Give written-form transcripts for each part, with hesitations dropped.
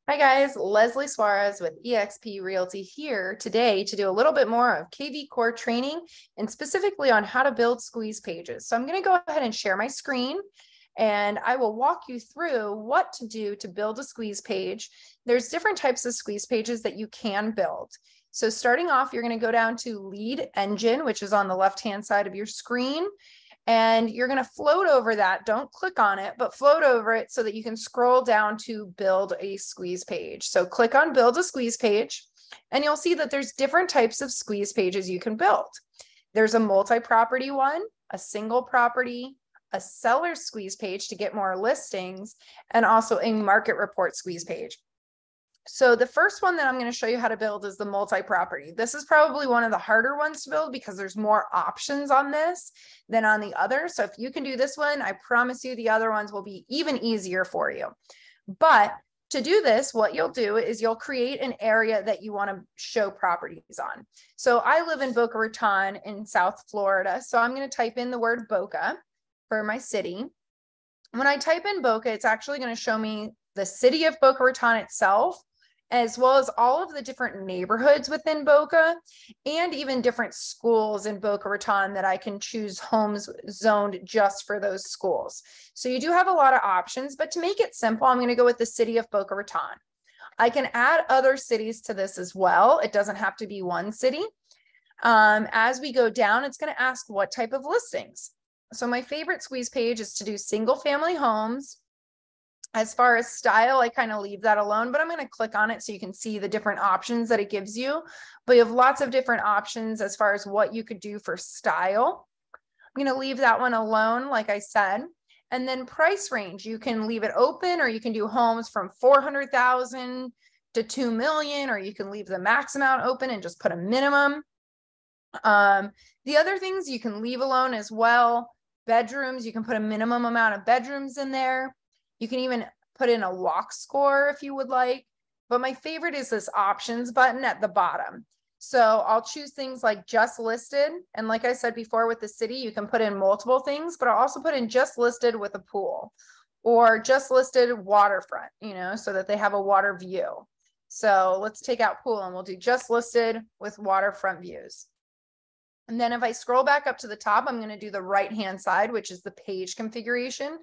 Hi guys, Leslie Suarez with eXp Realty here today to do a little bit more of KVCore training and specifically on how to build squeeze pages. So I'm going to go ahead and share my screen and I will walk you through what to do to build a squeeze page. There's different types of squeeze pages that you can build. So starting off, you're going to go down to lead engine, which is on the left-hand side of your screen. And you're going to float over that. Don't click on it, but float over it so that you can scroll down to build a squeeze page. So click on build a squeeze page and you'll see that there's different types of squeeze pages you can build. There's a multi-property one, a single property, a seller squeeze page to get more listings, and also a market report squeeze page. So the first one that I'm going to show you how to build is the multi-property. This is probably one of the harder ones to build because there's more options on this than on the other. So if you can do this one, I promise you the other ones will be even easier for you. But to do this, what you'll do is you'll create an area that you want to show properties on. So I live in Boca Raton in South Florida. So I'm going to type in the word Boca for my city. When I type in Boca, it's actually going to show me the city of Boca Raton itself, as well as all of the different neighborhoods within Boca and even different schools in Boca Raton that I can choose homes zoned just for those schools. So you do have a lot of options, but to make it simple, I'm going to go with the city of Boca Raton. I can add other cities to this as well. It doesn't have to be one city. As we go down, it's going to ask what type of listings. So my favorite squeeze page is to do single family homes. As far as style, I kind of leave that alone, but I'm going to click on it so you can see the different options that it gives you. But you have lots of different options as far as what you could do for style. I'm going to leave that one alone, like I said. And then price range, you can leave it open, or you can do homes from 400,000 to 2 million, or you can leave the max amount open and just put a minimum. The other things you can leave alone as well. Bedrooms, you can put a minimum amount of bedrooms in there. You can even put in a walk score if you would like, but my favorite is this options button at the bottom. So I'll choose things like just listed. And like I said before with the city, you can put in multiple things, but I'll also put in just listed with a pool or just listed waterfront, so that they have a water view. So let's take out pool and we'll do just listed with waterfront views. And then if I scroll back up to the top, I'm going to do the right-hand side, which is the page configuration.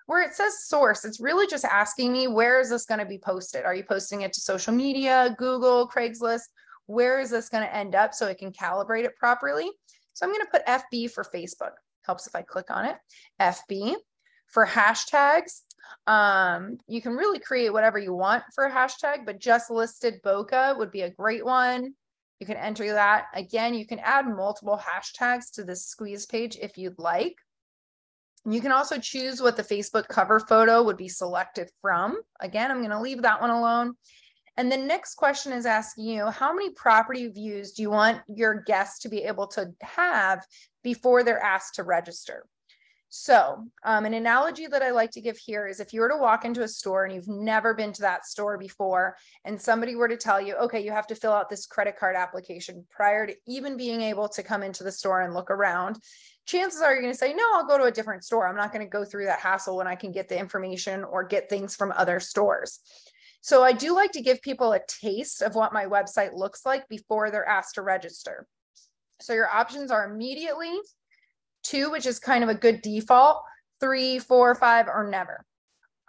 Where it says source, it's really just asking me, where is this going to be posted? Are you posting it to social media, Google, Craigslist? Where is this going to end up so it can calibrate it properly? So I'm going to put FB for Facebook. Helps if I click on it. FB. For hashtags, you can really create whatever you want for a hashtag, but just listed Boca would be a great one. You can enter that. Again, you can add multiple hashtags to this squeeze page if you'd like. You can also choose what the Facebook cover photo would be selected from. Again, I'm going to leave that one alone. And the next question is asking you, how many property views do you want your guests to be able to have before they're asked to register? So an analogy that I like to give here is if you were to walk into a store and you've never been to that store before, and somebody were to tell you, okay, you have to fill out this credit card application prior to even being able to come into the store and look around, chances are you're going to say, no, I'll go to a different store. I'm not going to go through that hassle when I can get the information or get things from other stores. So I do like to give people a taste of what my website looks like before they're asked to register. So your options are immediately, 2, which is kind of a good default, 3, 4, 5, or never.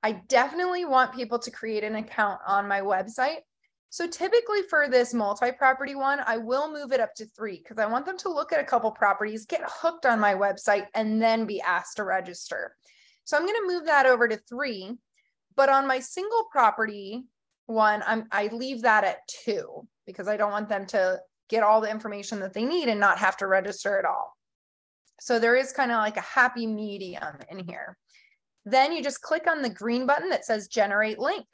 I definitely want people to create an account on my website. So typically for this multi-property one, I will move it up to 3 because I want them to look at a couple properties, get hooked on my website, and then be asked to register. So I'm going to move that over to 3, but on my single property one, I leave that at 2 because I don't want them to get all the information that they need and not have to register at all. So there is kind of like a happy medium in here. Then you just click on the green button that says generate link.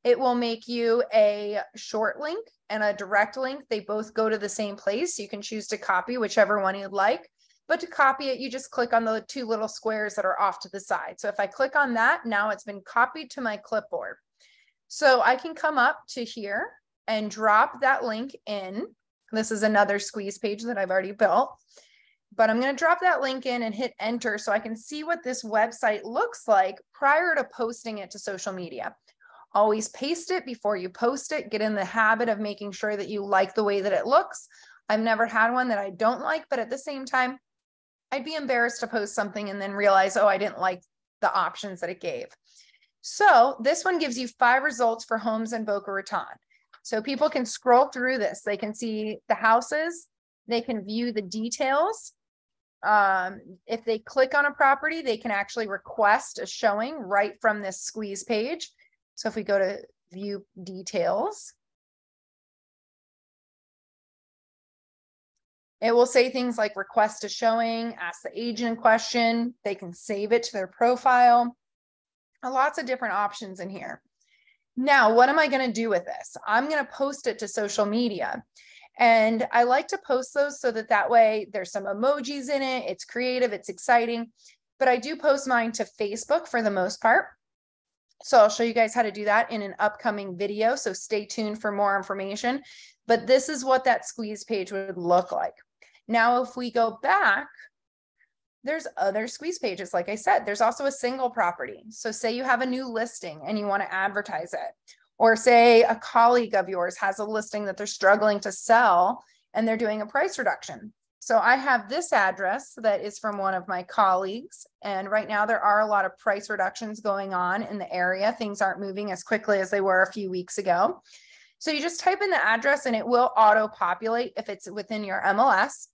It will make you a short link and a direct link. They both go to the same place. You can choose to copy whichever one you'd like, but to copy it, you just click on the 2 little squares that are off to the side. So if I click on that, now it's been copied to my clipboard. So I can come up to here and drop that link in. This is another squeeze page that I've already built. But I'm going to drop that link in and hit enter so I can see what this website looks like prior to posting it to social media. Always paste it before you post it. Get in the habit of making sure that you like the way that it looks. I've never had one that I don't like, but at the same time, I'd be embarrassed to post something and then realize, oh, I didn't like the options that it gave. So this one gives you 5 results for homes in Boca Raton. So people can scroll through this. They can see the houses. They can view the details. If they click on a property, they can actually request a showing right from this squeeze page. So if we go to view details, it will say things like request a showing, ask the agent a question. They can save it to their profile. Lots of different options in here. Now, what am I going to do with this? I'm going to post it to social media. And I like to post those so that way there's some emojis in it. It's creative, it's exciting. But I do post mine to Facebook for the most part. So I'll show you guys how to do that in an upcoming video. So stay tuned for more information. But this is what that squeeze page would look like. Now, if we go back, there's other squeeze pages. Like I said, there's also a single property. So say you have a new listing and you want to advertise it, or say a colleague of yours has a listing that they're struggling to sell and they're doing a price reduction. So I have this address that is from one of my colleagues. And right now there are a lot of price reductions going on in the area. Things aren't moving as quickly as they were a few weeks ago. So you just type in the address and it will auto populate if it's within your MLS.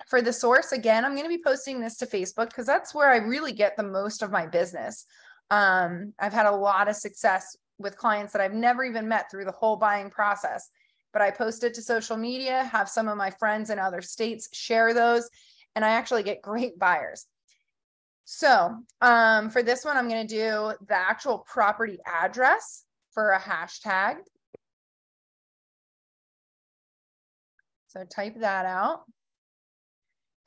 For the source, again, I'm going to be posting this to Facebook because that's where I really get the most of my business. I've had a lot of success with clients that I've never even met through the whole buying process, but I post it to social media, have some of my friends in other states share those, and I actually get great buyers. So for this one, I'm going to do the actual property address for a hashtag. So type that out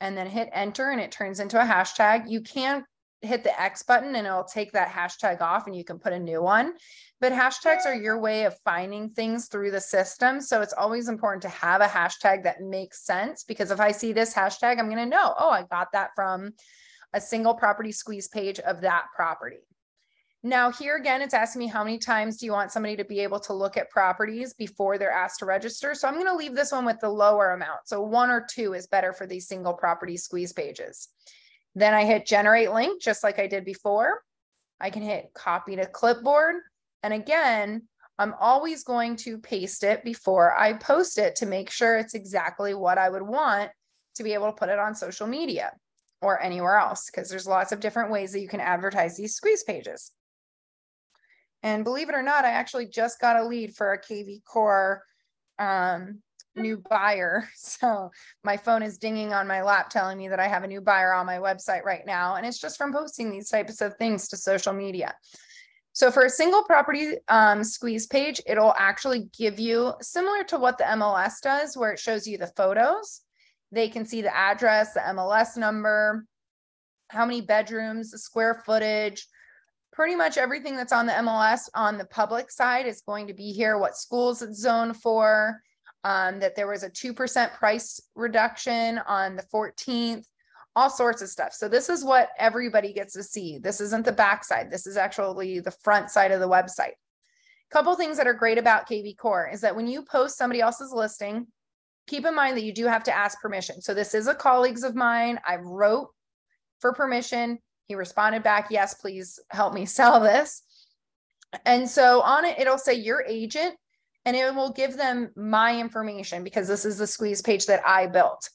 and then hit enter and it turns into a hashtag. You can hit the X button and it'll take that hashtag off and you can put a new one. But hashtags are your way of finding things through the system. So it's always important to have a hashtag that makes sense, because if I see this hashtag, I'm going to know, oh, I got that from a single property squeeze page of that property. Now here again, it's asking me how many times do you want somebody to be able to look at properties before they're asked to register. So I'm going to leave this one with the lower amount. So 1 or 2 is better for these single property squeeze pages. Then I hit generate link, just like I did before. I can hit copy to clipboard. And again, I'm always going to paste it before I post it to make sure it's exactly what I would want to be able to put it on social media or anywhere else, because there's lots of different ways that you can advertise these squeeze pages. And believe it or not, I actually just got a lead for a KVCore new buyer. So my phone is dinging on my lap telling me that I have a new buyer on my website right now. And it's just from posting these types of things to social media. So for a single property squeeze page, it'll actually give you similar to what the MLS does, where it shows you the photos. They can see the address, the MLS number, how many bedrooms, the square footage. Pretty much everything that's on the MLS on the public side is going to be here, what schools it's zoned for, that there was a 2% price reduction on the 14th, all sorts of stuff. So this is what everybody gets to see. This isn't the back side. This is actually the front side of the website. A couple things that are great about KVCore is that when you post somebody else's listing, keep in mind that you do have to ask permission. So this is a colleague of mine. I wrote for permission. He responded back, yes, please help me sell this. And so on it, it'll say your agent, and it will give them my information because this is the squeeze page that I built.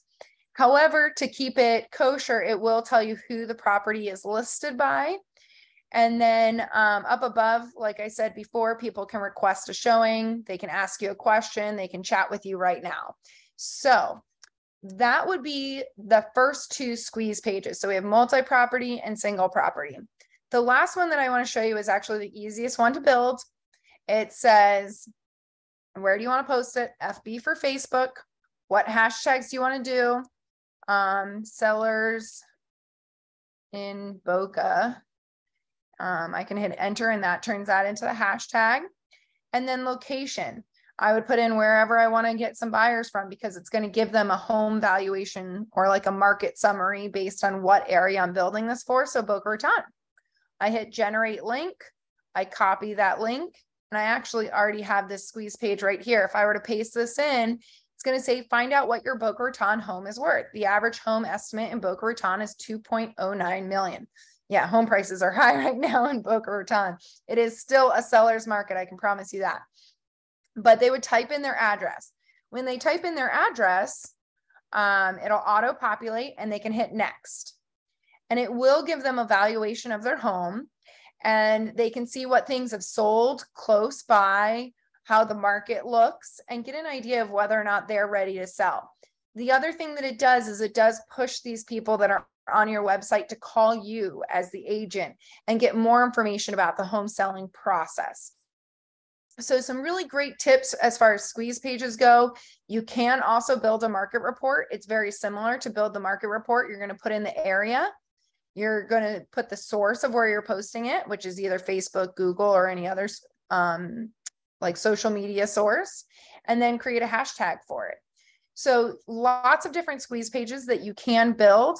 However, to keep it kosher, it will tell you who the property is listed by. And then up above, like I said before, people can request a showing. They can ask you a question. They can chat with you right now. So that would be the first 2 squeeze pages. So we have multi-property and single property. The last one that I want to show you is actually the easiest one to build. It says, where do you want to post it? FB for Facebook. What hashtags do you want to do? Sellers in Boca. I can hit enter and that turns that into the hashtag. And then location. I would put in wherever I want to get some buyers from, because it's going to give them a home valuation or like a market summary based on what area I'm building this for. So Boca Raton. I hit generate link. I copy that link, and I actually already have this squeeze page right here. If I were to paste this in, it's going to say, find out what your Boca Raton home is worth. The average home estimate in Boca Raton is 2.09 million. Yeah, home prices are high right now in Boca Raton. It is still a seller's market, I can promise you that. But they would type in their address. When they type in their address, it'll auto-populate and they can hit next. And it will give them a valuation of their home, and they can see what things have sold close by, how the market looks, and get an idea of whether or not they're ready to sell. The other thing that it does is it does push these people that are on your website to call you as the agent and get more information about the home selling process. So some really great tips as far as squeeze pages go. You can also build a market report. It's very similar to build the market report. You're going to put in the area. You're going to put the source of where you're posting it, which is either Facebook, Google, or any other like social media source, and then create a hashtag for it. So lots of different squeeze pages that you can build.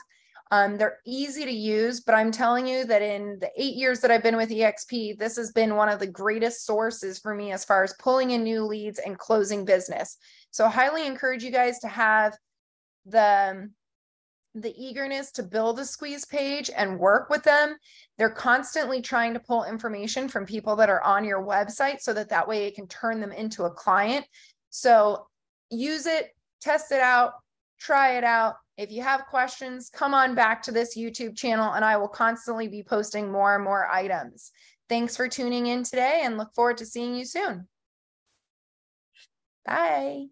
They're easy to use, but I'm telling you that in the 8 years that I've been with EXP, this has been one of the greatest sources for me as far as pulling in new leads and closing business. So I highly encourage you guys to have the eagerness to build a squeeze page and work with them. They're constantly trying to pull information from people that are on your website so that way it can turn them into a client. So use it, test it out, try it out. If you have questions, come on back to this YouTube channel and I will constantly be posting more and more items. Thanks for tuning in today and look forward to seeing you soon. Bye.